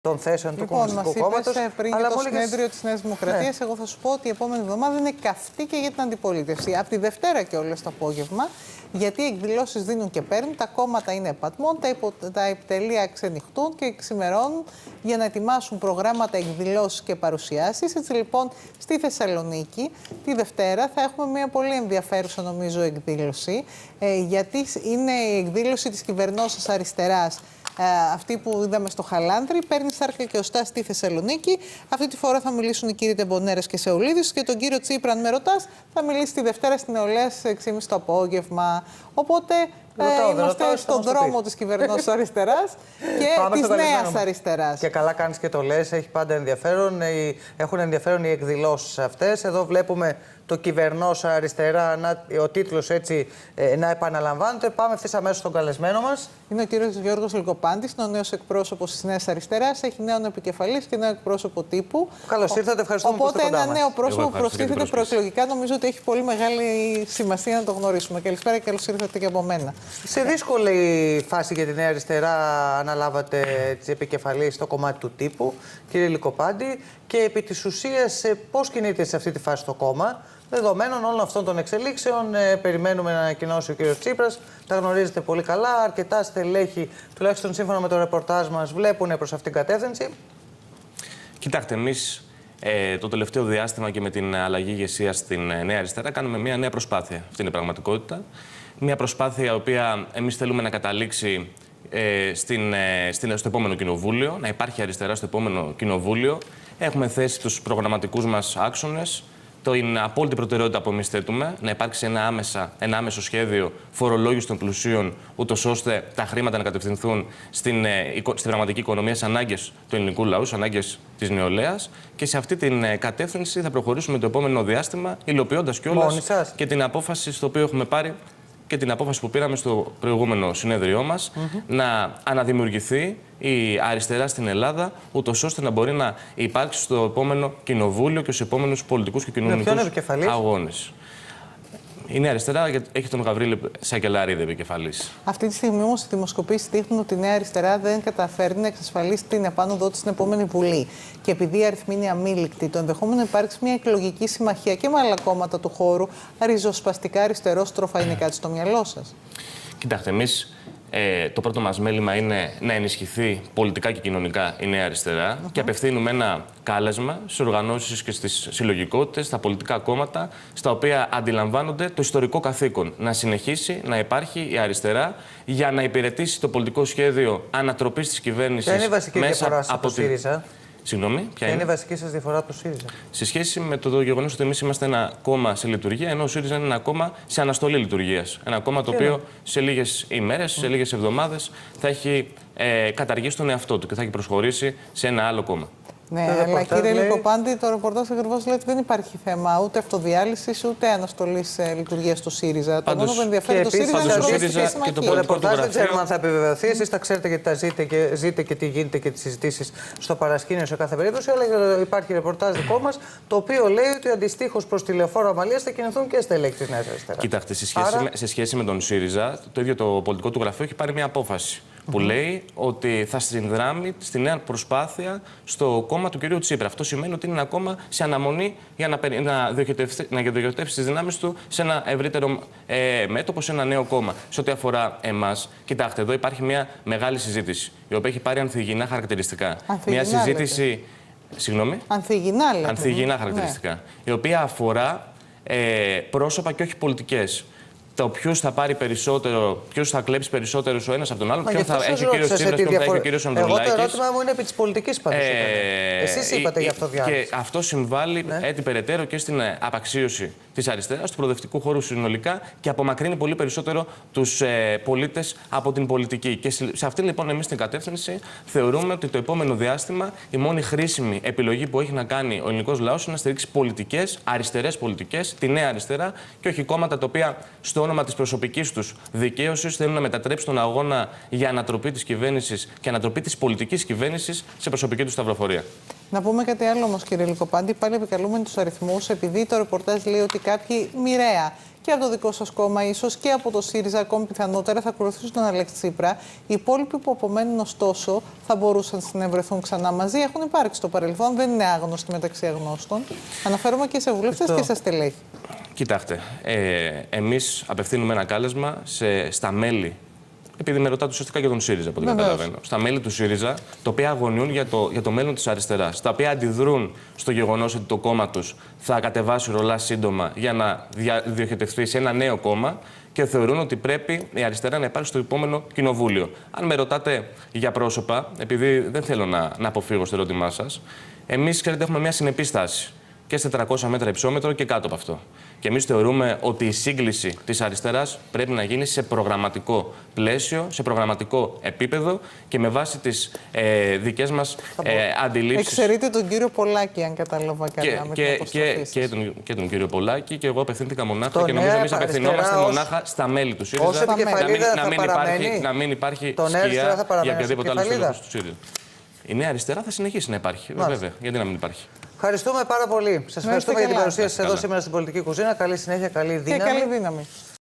των θέσεων του Κομμουνιστικού Κόμματος. Πριν για το συνέδριο της Νέας Δημοκρατίας, εγώ θα σου πω ότι η επόμενη εβδομάδα είναι καυτή και για την αντιπολίτευση. Από τη Δευτέρα και όλες το απόγευμα, γιατί οι εκδηλώσεις δίνουν και παίρνουν, τα κόμματα είναι επατμών, τα επιτελεία ξενυχτούν και ξημερώνουν για να ετοιμάσουν προγράμματα, εκδηλώσεις και παρουσιάσεις. Έτσι λοιπόν, στη Θεσσαλονίκη τη Δευτέρα θα έχουμε μια πολύ ενδιαφέρουσα νομίζω εκδήλωση, γιατί είναι η εκδήλωση της κυβερνώσας αριστεράς. Αυτή που είδαμε στο Χαλάνδρη, παίρνει σάρκα και οστά στη Θεσσαλονίκη. Αυτή τη φορά θα μιλήσουν οι κύριοι Τεμπονέρας και Σεουλίδης και τον κύριο Τσίπρα, αν με ρωτάς, θα μιλήσει τη Δευτέρα στην Νεολαία στις 6.30 το απόγευμα. Οπότε είμαστε στον δρόμο της κυβερνώσης αριστεράς και της νέας αριστεράς. Και καλά κάνεις και το λες, έχει πάντα ενδιαφέρον. Έχουν ενδιαφέρον οι εκδηλώσεις αυτές. Εδώ βλέπουμε το κυβερνώσα αριστερά, ο τίτλος έτσι να επαναλαμβάνεται. Πάμε ευθύς αμέσως στον καλεσμένο μας. Είναι ο κύριος Γιώργος Λυκοπάντης, είναι ο νέος εκπρόσωπος της Νέας Αριστεράς. Έχει νέο επικεφαλής και νέο εκπρόσωπο τύπου. Καλώς ήρθατε, ευχαριστούμε που είστε κοντά μας. Οπότε ένα νέο πρόσωπο που προστίθεται προεκλογικά, νομίζω ότι έχει πολύ μεγάλη σημασία να το γνωρίσουμε. Καλησπέρα και καλώς ήρθατε και από μένα. Σε δύσκολη φάση για τη Νέα Αριστερά αναλάβατε τις επικεφαλής στο κομμάτι του τύπου, κύριε Λυκοπάντη, και επί της ουσίας πώς κινείται σε αυτή τη φάση το κόμμα. Δεδομένων όλων αυτών των εξελίξεων, περιμένουμε να ανακοινώσει ο κύριος Τσίπρας. Τα γνωρίζετε πολύ καλά. Αρκετά στελέχη, τουλάχιστον σύμφωνα με το ρεπορτάζ μας, βλέπουν προς αυτήν την κατεύθυνση. Κοιτάξτε, εμείς το τελευταίο διάστημα και με την αλλαγή ηγεσίας στην Νέα Αριστερά κάνουμε μια νέα προσπάθεια. Αυτή είναι η πραγματικότητα. Μια προσπάθεια η οποία εμείς θέλουμε να καταλήξει στο επόμενο κοινοβούλιο, να υπάρχει αριστερά στο επόμενο κοινοβούλιο. Έχουμε θέσει τους προγραμματικούς μας άξονες. Την απόλυτη προτεραιότητα που εμείς θέτουμε, να υπάρξει ένα άμεσο σχέδιο φορολόγηση των πλουσίων, ούτως ώστε τα χρήματα να κατευθυνθούν στην πραγματική οικονομία, στις ανάγκες του ελληνικού λαού, στις ανάγκες της νεολαίας. Και σε αυτή την κατεύθυνση θα προχωρήσουμε το επόμενο διάστημα, υλοποιώντας κιόλας και την απόφαση στο οποίο έχουμε πάρει και την απόφαση που πήραμε στο προηγούμενο συνέδριό μας, να αναδημιουργηθεί η αριστερά στην Ελλάδα, ούτως ώστε να μπορεί να υπάρξει στο επόμενο κοινοβούλιο και στους επόμενους πολιτικούς και κοινωνικούς αγώνες. Η Νέα Αριστερά έχει τον Γαβρίλη Σακελαρίδη επικεφαλής. Αυτή τη στιγμή όμως οι δημοσκοπήσεις δείχνουν ότι η Νέα Αριστερά δεν καταφέρνει να εξασφαλίσει την επάνωδό της στην επόμενη Βουλή. Και επειδή η αριθμή είναι αμήλικτη, το ενδεχόμενο να υπάρξει μια εκλογική συμμαχία και με άλλα κόμματα του χώρου, ριζοσπαστικά αριστερόστροφα, είναι κάτι στο μυαλό σας? Κοιτάξτε, εμείς το πρώτο μας μέλημα είναι να ενισχυθεί πολιτικά και κοινωνικά η Νέα Αριστερά και απευθύνουμε ένα κάλεσμα στις οργανώσεις και στις συλλογικότητες, στα πολιτικά κόμματα, στα οποία αντιλαμβάνονται το ιστορικό καθήκον να συνεχίσει να υπάρχει η αριστερά για να υπηρετήσει το πολιτικό σχέδιο ανατροπής της κυβέρνησης. Ποια είναι η βασική διαφορά από το ΣΥΡΙΖΑ? Συγγνώμη, ποια είναι η βασική σας διαφορά από το ΣΥΡΙΖΑ? Σε σχέση με το γεγονός ότι εμείς είμαστε ένα κόμμα σε λειτουργία, ενώ ο ΣΥΡΙΖΑ είναι ένα κόμμα σε αναστολή λειτουργίας. Ένα κόμμα το οποίο σε λίγες ημέρες, σε λίγες εβδομάδες θα έχει καταργήσει τον εαυτό του και θα έχει προσχωρήσει σε ένα άλλο κόμμα. Ναι, αλλά κύριε Λυκοπάντη, το ρεπορτάζ ακριβώς λέει ότι δεν υπάρχει θέμα ούτε αυτοδιάλυσης ούτε αναστολής λειτουργίας του ΣΥΡΙΖΑ. Το μόνο που ενδιαφέρει το ΣΥΡΙΖΑ είναι η προοδευτική συμμαχία. Το ρεπορτάζ δεν ξέρουμε αν θα επιβεβαιωθεί. Εσείς τα ξέρετε γιατί τα ζείτε και τι γίνεται και τις συζητήσεις στο παρασκήνιο σε κάθε περίπτωση. Αλλά υπάρχει ρεπορτάζ δικό μας, το οποίο λέει ότι αντιστοίχως προς τη Λεωφόρο Αμαλίας θα κινηθούν και στελέχη της Νέας Αριστεράς. Κοιτάξτε, σε σχέση με τον ΣΥΡΙΖΑ, το ίδιο το πολιτικό του γραφείο έχει πάρει μια απόφαση που λέει ότι θα συνδράμει στη νέα προσπάθεια στο κόμμα του κυρίου Τσίπρα. Αυτό σημαίνει ότι είναι ένα κόμμα σε αναμονή για να διοχετεύσει τις δυνάμεις του σε ένα ευρύτερο μέτωπο, σε ένα νέο κόμμα. Σε ό,τι αφορά εμάς, κοιτάξτε, εδώ υπάρχει μια μεγάλη συζήτηση, η οποία έχει πάρει ανθυγιεινά χαρακτηριστικά. Μια συζήτηση. Συγγνώμη. Ανθυγιεινά χαρακτηριστικά. Ναι. Η οποία αφορά πρόσωπα και όχι πολιτικές. Το ποιος θα πάρει περισσότερο, ποιος θα κλέψει περισσότερο ο ένας από τον άλλον, ποιον θα έχει ο κύριος Τσίπρας, ποιον θα έχει ο κύριος Ανδρουλάκης. Εγώ το ερώτημα μου είναι επί της πολιτικής πάντως. Εσείς είπατε γι' αυτό διάλυση. Και αυτό συμβάλλει έτσι περαιτέρω και στην απαξίωση της αριστεράς, του προοδευτικού χώρου συνολικά και απομακρύνει πολύ περισσότερο τους πολίτες από την πολιτική. Και σε αυτή λοιπόν εμείς την κατεύθυνση θεωρούμε ότι το επόμενο διάστημα η μόνη χρήσιμη επιλογή που έχει να κάνει ο ελληνικός λαός είναι να στηρίξει πολιτικές, αριστερές πολιτικές, τη νέα αριστερά και όχι κόμματα τα οποία στο όνομα της προσωπικής τους δικαίωσης θέλουν να μετατρέψουν τον αγώνα για ανατροπή της κυβέρνησης και ανατροπή της πολιτικής κυβέρνησης σε προσωπική τους σταυροφορία. Να πούμε κάτι άλλο όμως, κύριε Λυκοπάντη, πάλι επικαλούμενοι τους αριθμούς, επειδή το ρεπορτάζ λέει ότι κάποιοι μοιραία και από το δικό σας κόμμα, ίσως και από το ΣΥΡΙΖΑ, ακόμη πιθανότερα θα ακολουθήσουν τον Αλέξη Τσίπρα. Οι υπόλοιποι που απομένουν, ωστόσο, θα μπορούσαν να συνευρεθούν ξανά μαζί. Έχουν υπάρξει στο παρελθόν, δεν είναι άγνωστοι μεταξύ αγνώστων. Αναφέρομαι και σε βουλευτές και σε στελέχη. Κοιτάξτε, εμείς απευθύνουμε ένα κάλεσμα στα μέλη. Επειδή με ρωτάτε ουσιαστικά για τον ΣΥΡΙΖΑ, από ό,τι καταλαβαίνω. Στα μέλη του ΣΥΡΙΖΑ, τα οποία αγωνιούν για το μέλλον της αριστεράς. Τα οποία αντιδρούν στο γεγονός ότι το κόμμα τους θα κατεβάσει ρολά σύντομα για να διοχετευτεί σε ένα νέο κόμμα και θεωρούν ότι πρέπει η αριστερά να υπάρχει στο επόμενο κοινοβούλιο. Αν με ρωτάτε για πρόσωπα, επειδή δεν θέλω να αποφύγω στο ερώτημά σας, εμείς, ξέρετε, έχουμε μια συνεπή στάση. Και σε 400 μέτρα υψόμετρο και κάτω από αυτό. Και εμείς θεωρούμε ότι η σύγκληση της αριστεράς πρέπει να γίνει σε προγραμματικό πλαίσιο, σε προγραμματικό επίπεδο και με βάση τις δικές μας αντιλήψεις. Εξαιρείτε τον κύριο Πολάκη, αν κατάλαβα καλά. Και τον κύριο Πολάκη, και εγώ απευθύνθηκα μονάχα και νομίζω εμείς απευθυνόμαστε μονάχα στα μέλη του ΣΥΡΙΖΑ. Να μην υπάρχει σκιά για οποιαδήποτε άλλο στέλεχος του ΣΥΡΙΖΑ. Η Νέα Αριστερά θα συνεχίσει να υπάρχει. Βέβαια, γιατί να μην υπάρχει. Ευχαριστούμε πάρα πολύ. Σας ευχαριστούμε για την παρουσία σας εδώ σήμερα στην Πολιτική Κουζίνα. Καλή συνέχεια, καλή δύναμη. Και καλή δύναμη.